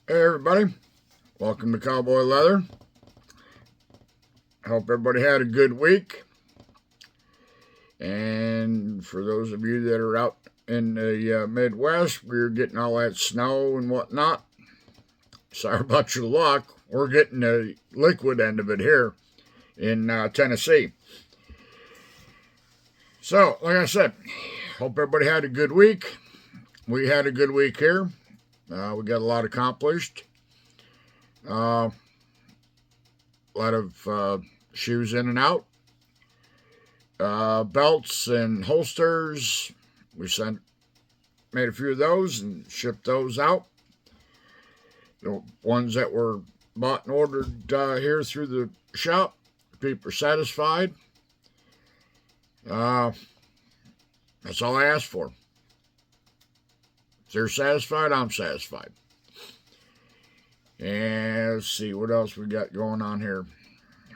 Hey everybody, welcome to Cowboy Leather. Hope everybody had a good week. And for those of you that are out in the Midwest, we're getting all that snow and whatnot. Sorry about your luck. We're getting the liquid end of it here in Tennessee. So, like I said, hope everybody had a good week. We had a good week here. We got a lot accomplished. A lot of shoes in and out. Belts and holsters. We made a few of those and shipped those out. The ones that were bought and ordered here through the shop, people are satisfied. That's all I asked for. If they're satisfied, I'm satisfied. And let's see what else we got going on here.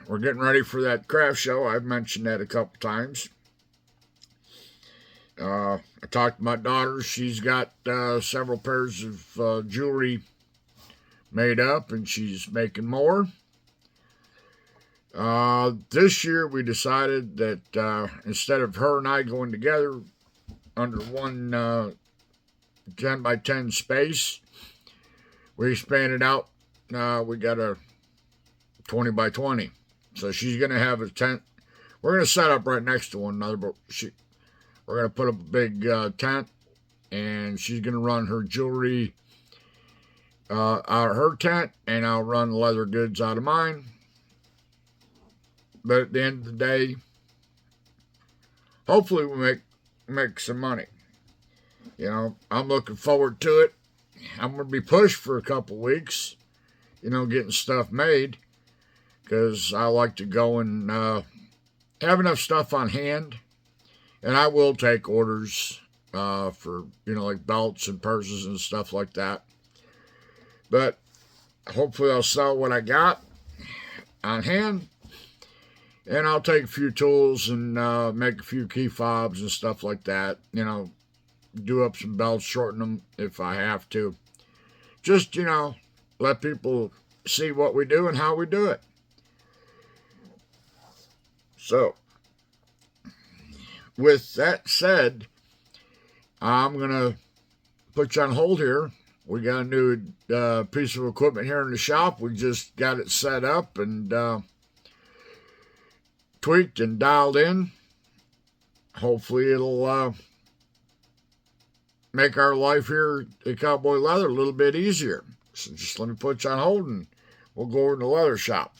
We're getting ready for that craft show. I've mentioned that a couple times. I talked to my daughter. She's got several pairs of jewelry made up, and she's making more. This year we decided that instead of her and I going together under one 10 by 10 space, we expanded out. We got a 20 by 20. So she's going to have a tent. We're going to set up right next to one another, but we're going to put up a big tent, and she's going to run her jewelry out of her tent, and I'll run leather goods out of mine. But at the end of the day, hopefully we make some money. You know, I'm looking forward to it. I'm going to be pushed for a couple weeks, getting stuff made, because I like to go and have enough stuff on hand. And I will take orders for, like belts and purses and stuff like that. But hopefully I'll sell what I got on hand. And I'll take a few tools and make a few key fobs and stuff like that. Do up some belts, shorten them if I have to. Just, let people see what we do and how we do it. So, with that said, I'm going to put you on hold here. We got a new piece of equipment here in the shop. We just got it set up and tweaked and dialed in. Hopefully it'll make our life here at Cowboy Leather a little bit easier. So just let me put you on hold and we'll go over to the leather shop.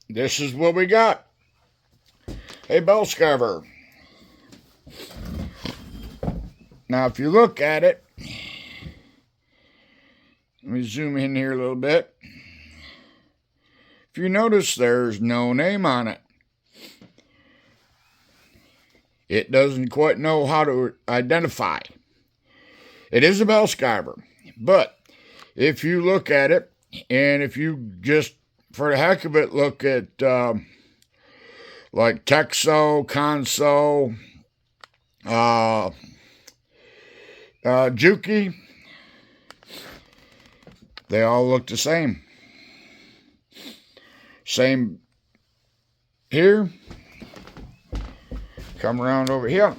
This is what we got. A bell Skyver. Now, if you look at it, let me zoom in here a little bit. If you notice, there's no name on it. It doesn't quite know how to identify. It is a bell Skyver, but if you look at it, and if you just for the heck of it look at like Texo, Conso, Juki, they all look the same. Same here. Come around over here.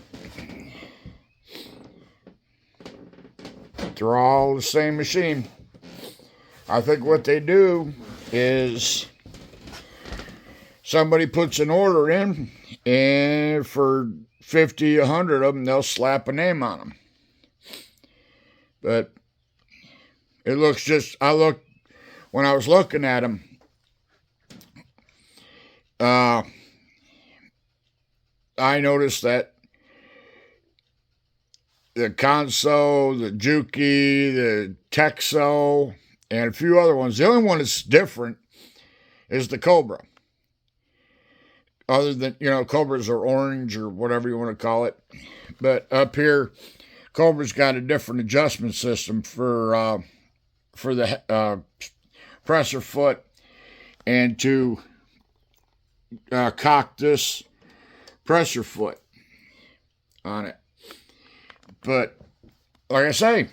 They're all the same machine. I think what they do is somebody puts an order in, and for 50, 100 of them, they'll slap a name on them. But it looks just, when I was looking at them, I noticed that the Conso, the Juki, the Texo, and a few other ones. The only one that's different is the Cobra. Other than, Cobras are orange or whatever you want to call it. But up here, Cobra's got a different adjustment system for the presser foot and to cock this presser foot on it. But like I say,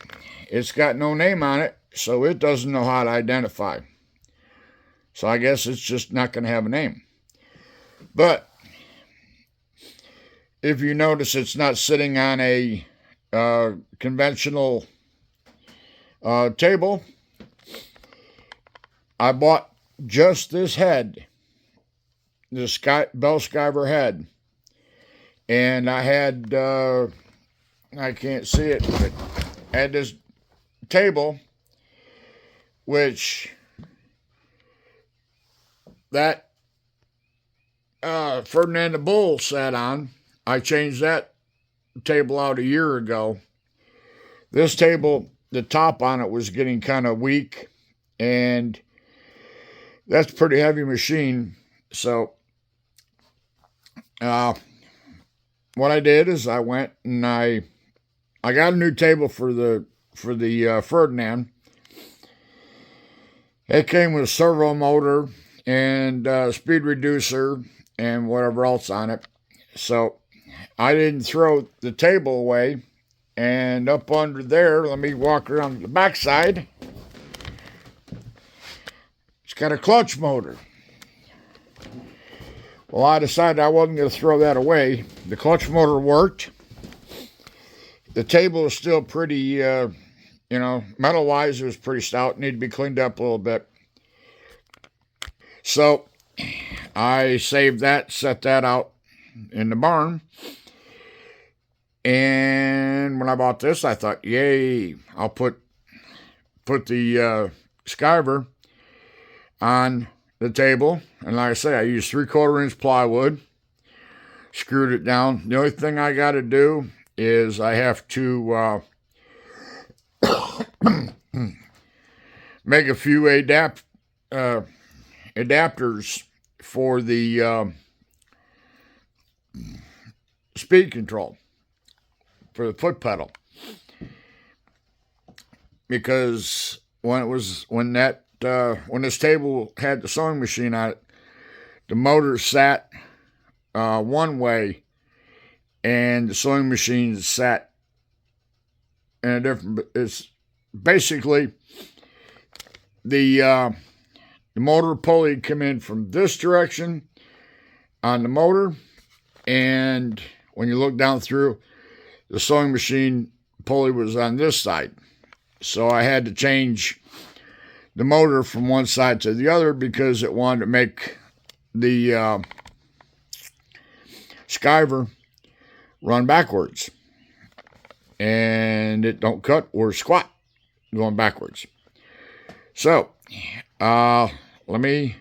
it's got no name on it, so it doesn't know how to identify. So I guess it's just not going to have a name. But if you notice, it's not sitting on a conventional table. I bought just this head, the Bell Skyver head, and I had I can't see it, but I had this table, which that Ferdinand the Bull sat on. I changed that table out a year ago. This table, the top on it was getting kind of weak, and that's a pretty heavy machine. So what I did is I went and I got a new table for the Ferdinand. It came with a servo motor and speed reducer and whatever else on it. So I didn't throw the table away. And up under there, let me walk around the backside. It's got a clutch motor. Well, I decided I wasn't going to throw that away. The clutch motor worked. The table is still pretty, metal-wise, it was pretty stout. Needed to be cleaned up a little bit. So I saved that, set that out in the barn. And when I bought this, I thought, yay, I'll put the Skyver on the table. And like I say, I used 3/4 inch plywood, screwed it down. The only thing I got to do is I have to make a few adapters for the speed control for the foot pedal, because when this table had the sewing machine on it, the motor sat one way and the sewing machine sat in a different. It's basically the motor pulley come in from this direction on the motor, and when you look down through, the sewing machine pulley was on this side. So I had to change the motor from one side to the other because it wanted to make the Skyver run backwards. And it don't cut or squat going backwards. So, let me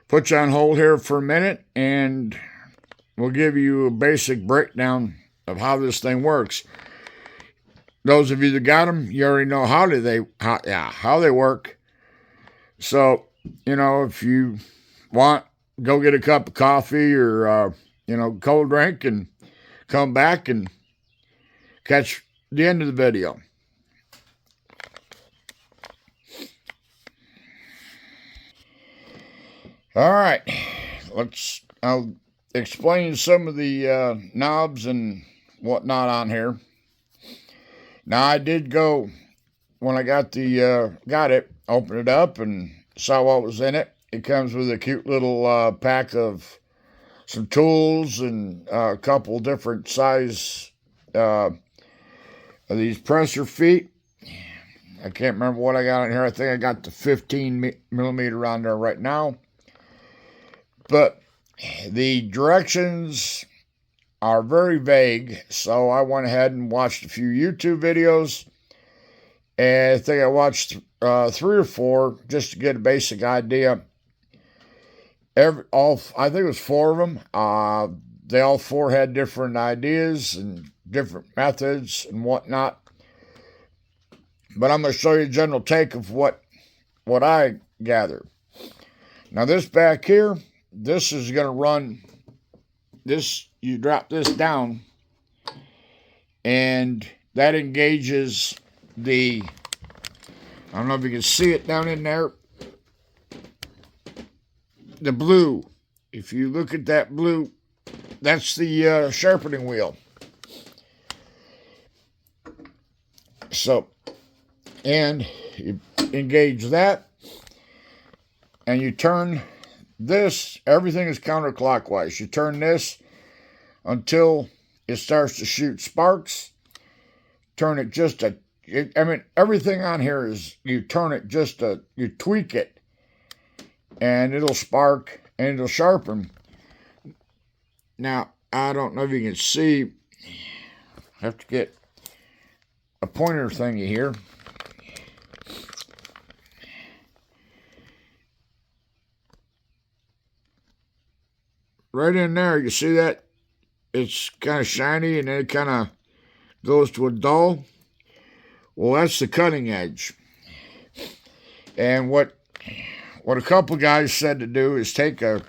put you on hold here for a minute, and we'll give you a basic breakdown of how this thing works. Those of you that got them, you already know how they work. So, if you want, go get a cup of coffee or cold drink and come back and catch the end of the video. All right, I'll explain some of the knobs and whatnot on here. Now, I did go, when I got it, open it up and saw what was in it. It comes with a cute little pack of some tools and a couple different size of these presser feet. I can't remember what I got in here. I think I got the 15 millimeter on there right now. But the directions are very vague, so I went ahead and watched a few YouTube videos, and I think I watched 3 or 4 just to get a basic idea. I think it was 4 of them. They all 4 had different ideas and different methods and whatnot. But I'm going to show you a general take of what I gathered. Now, this back here, this is going to run this. You drop this down, and that engages I don't know if you can see it down in there, the blue. If you look at that blue, that's the sharpening wheel. So, and you engage that, and you turn this, everything is counterclockwise. You turn this until it starts to shoot sparks. Turn it just a, everything on here is, you turn it just a, you tweak it, and it'll spark, and it'll sharpen. Now, I don't know if you can see, I have to get a pointer thingy here. Right in there, you see that? It's kind of shiny, and then it kind of goes to a dull. Well, that's the cutting edge. And what a couple guys said to do is take a,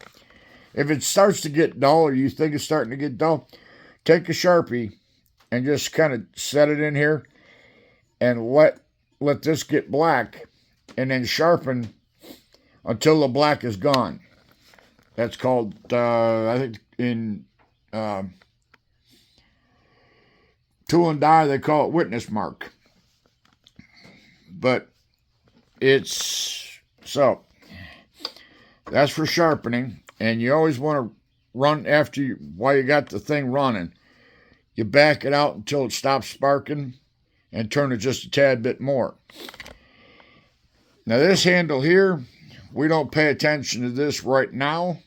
if it starts to get dull, or you think it's starting to get dull, take a Sharpie and just kind of set it in here and let this get black, and then sharpen until the black is gone. That's called, I think in tool and die, they call it witness mark. But it's, so, that's for sharpening. And you always want to run after you, while you got the thing running. You back it out until it stops sparking and turn it just a tad bit more. Now this handle here, we don't pay attention to this right now.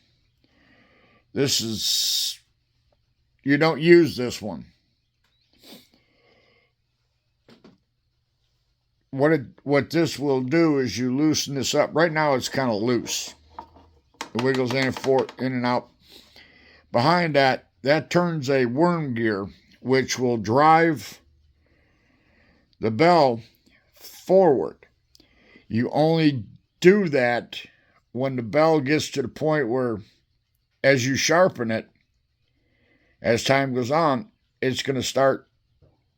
This is, you don't use this one. What this will do is you loosen this up. Right now it's kind of loose. It wiggles in and out. Behind that, that turns a worm gear, which will drive the bell forward. You only do that when the bell gets to the point where, as you sharpen it, as time goes on, it's going to start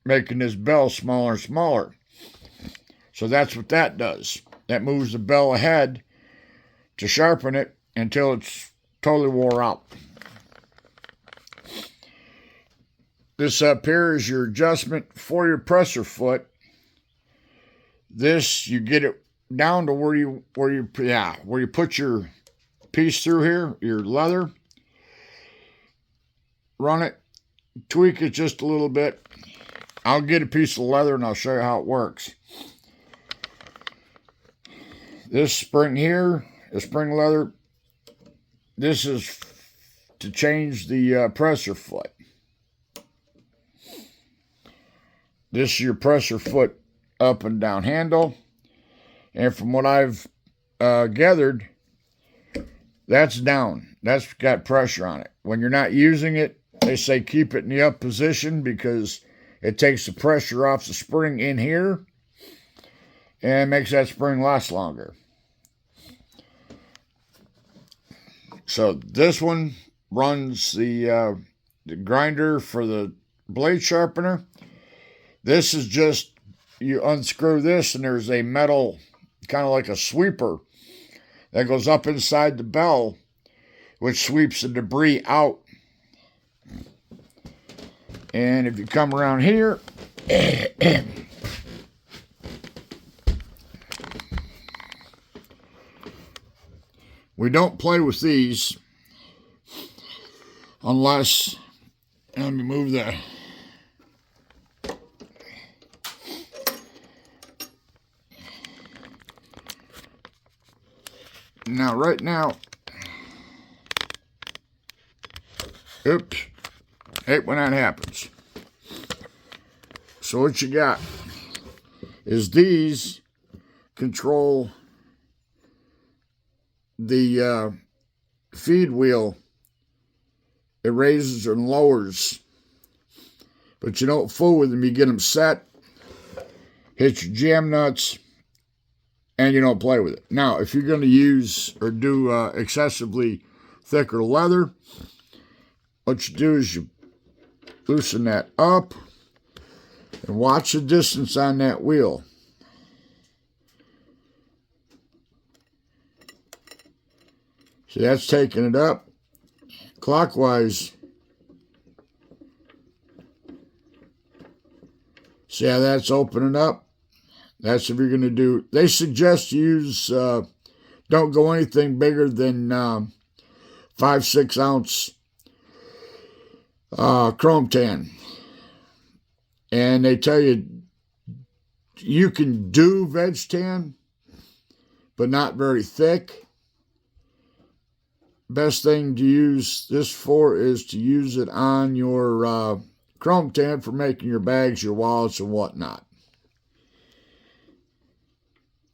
making this bell smaller and smaller. So that's what that does. That moves the bell ahead to sharpen it until it's totally wore out. This up here is your adjustment for your presser foot. This, you get it down to where you put your piece through here, your leather. Run it, tweak it just a little bit. I'll get a piece of leather and I'll show you how it works. This spring here, the spring leather, this is to change the presser foot. This is your presser foot up and down handle. And from what I've gathered, that's down. That's got pressure on it. When you're not using it, they say keep it in the up position because it takes the pressure off the spring in here and makes that spring last longer. So this one runs the grinder for the blade sharpener. This is just, you unscrew this and there's a metal, kind of like a sweeper, that goes up inside the bell, which sweeps the debris out. And if you come around here, we don't play with these unless, let me move the, now right now, oops, hate when that happens. So what you got is these control the feed wheel. It raises and lowers, but you don't fool with them. You get them set, hit your jam nuts, and you don't play with it. Now, if you're going to use or do excessively thicker leather, what you do is you loosen that up and watch the distance on that wheel. See, that's taking it up clockwise. See how that's opening up? That's if you're going to do. They suggest you use, don't go anything bigger than 5-6 ounce chrome tan. And they tell you you can do veg tan, but not very thick. Best thing to use this for is to use it on your chrome tan for making your bags, your wallets, and whatnot.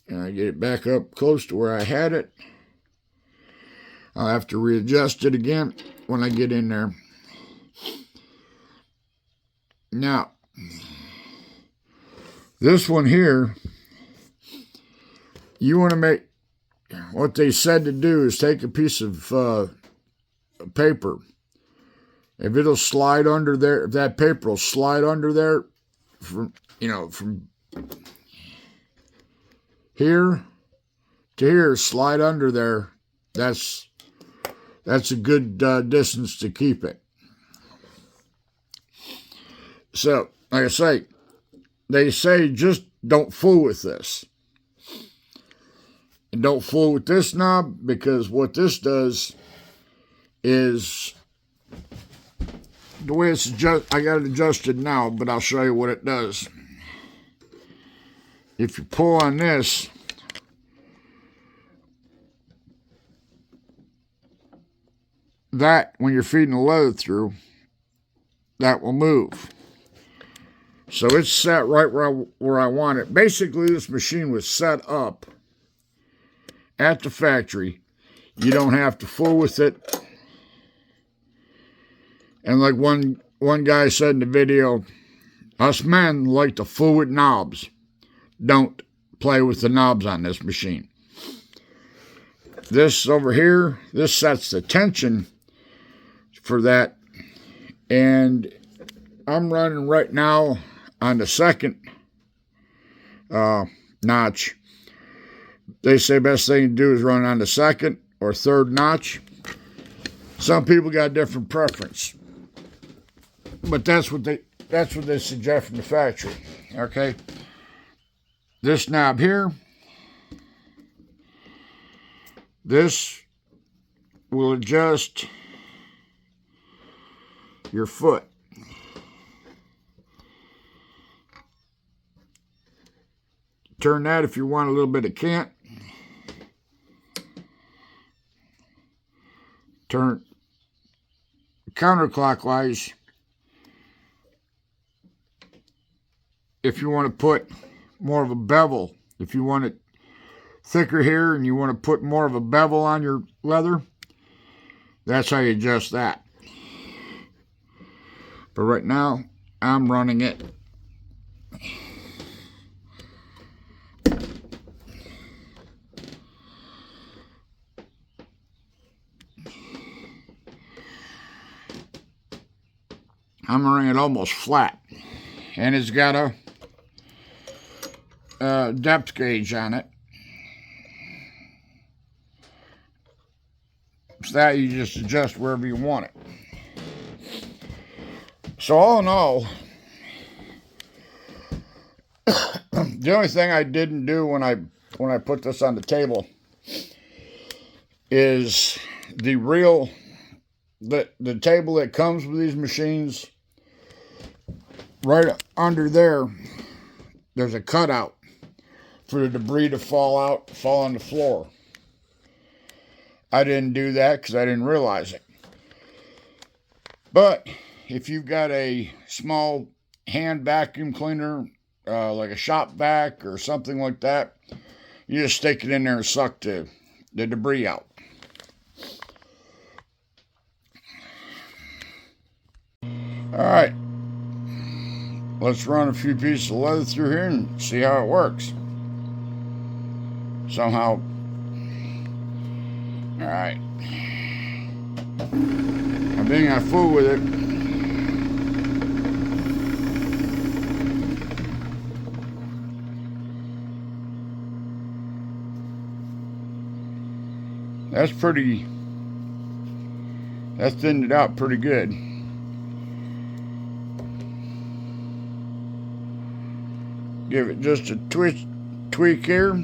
And I get it back up close to where I had it. I'll have to readjust it again when I get in there. Now, this one here, you want to make, what they said to do is take a piece of paper. If it'll slide under there, if that paper will slide under there, from here to here, slide under there, that's a good distance to keep it. So, like I say, they say just don't fool with this. And don't fool with this knob, because what this does is, the way it's adjusted, I got it adjusted now, but I'll show you what it does. If you pull on this, that, when you're feeding the leather through, that will move. So it's set right where I want it. Basically, this machine was set up at the factory. You don't have to fool with it. And like one guy said in the video, us men like to fool with knobs. Don't play with the knobs on this machine. This over here, this sets the tension for that. And I'm running right now on the second notch. They say best thing to do is run on the second or third notch. Some people got a different preference, but that's what they suggest from the factory. Okay, this knob here, this will adjust your foot. Turn that if you want a little bit of cant. Turn counterclockwise if you want to put more of a bevel. If you want it thicker here and you want to put more of a bevel on your leather, that's how you adjust that. But right now, I'm running it. I'm running it almost flat. And it's got a depth gauge on it. So that you just adjust wherever you want it. So all in all, the only thing I didn't do when I put this on the table is the table that comes with these machines. Right under there, there's a cutout for the debris to fall on the floor. I didn't do that because I didn't realize it. But if you've got a small hand vacuum cleaner, like a shop vac or something like that, you just stick it in there and suck the debris out. All right. Let's run a few pieces of leather through here and see how it works. Somehow. All right. I'm being a fool with it. That thinned it out pretty good. Give it just a tweak here.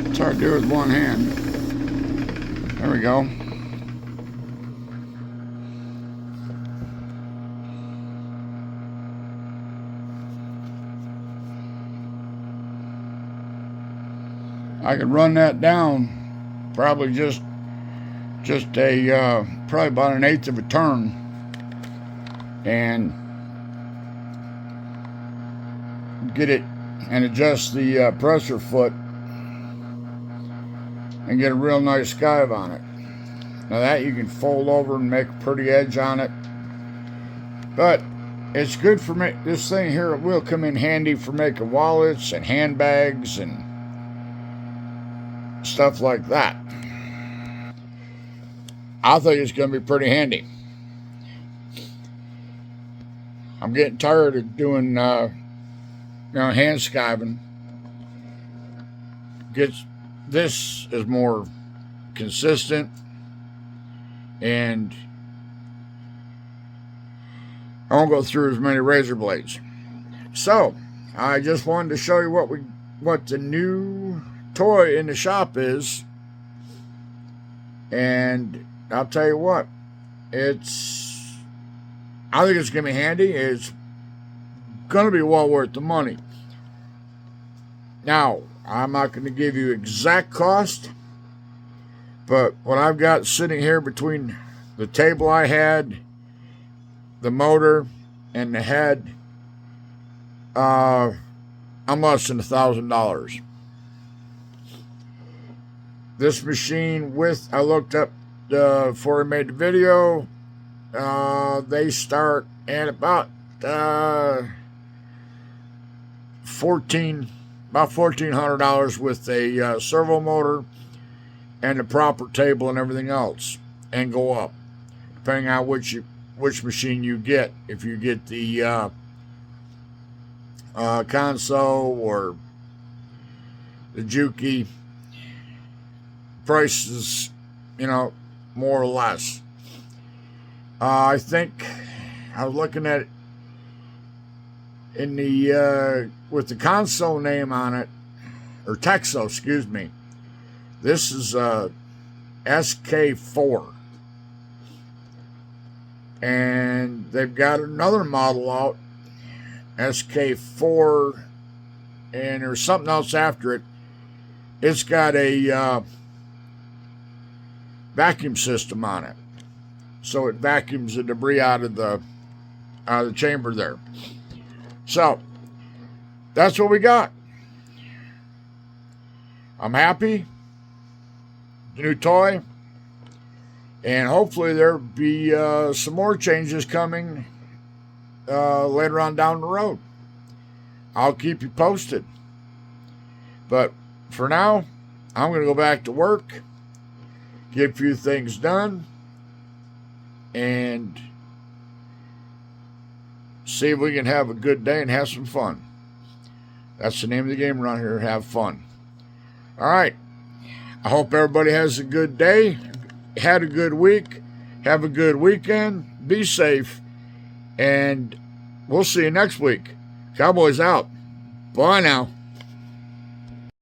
It's hard to do with one hand. There we go. I could run that down probably just a probably about an eighth of a turn, and get it and adjust the pressure foot and get a real nice Skyver on it. Now that you can fold over and make a pretty edge on it, but it's good for me. This thing here will come in handy for making wallets and handbags and stuff like that. I think it's going to be pretty handy. I'm getting tired of doing hand skiving. This is more consistent, and I won't go through as many razor blades. So I just wanted to show you what the new toy in the shop is, and I'll tell you what, I think it's gonna be handy. It's gonna be well worth the money. Now, I'm not going to give you exact cost, but what I've got sitting here between the table I had, the motor, and the head, I'm less than $1,000. This machine, I looked up before I made the video, they start at about $1,400 with a servo motor and the proper table and everything else, and go up depending on which machine you get. If you get the console or the Juki, prices, more or less. I think I was looking at it in the with the console name on it, or Texo, excuse me. This is SK4, and they've got another model out, SK4, and there's something else after it. It's got a vacuum system on it, so it vacuums the debris out of the chamber there. So that's what we got. I'm happy. The new toy, and hopefully there'll be some more changes coming later on down the road. I'll keep you posted. But for now, I'm going to go back to work, get a few things done, and see if we can have a good day and have some fun. That's the name of the game around here, have fun. All right. I hope everybody has a good day, had a good week, have a good weekend, be safe, and we'll see you next week. Cowboys out. Bye now.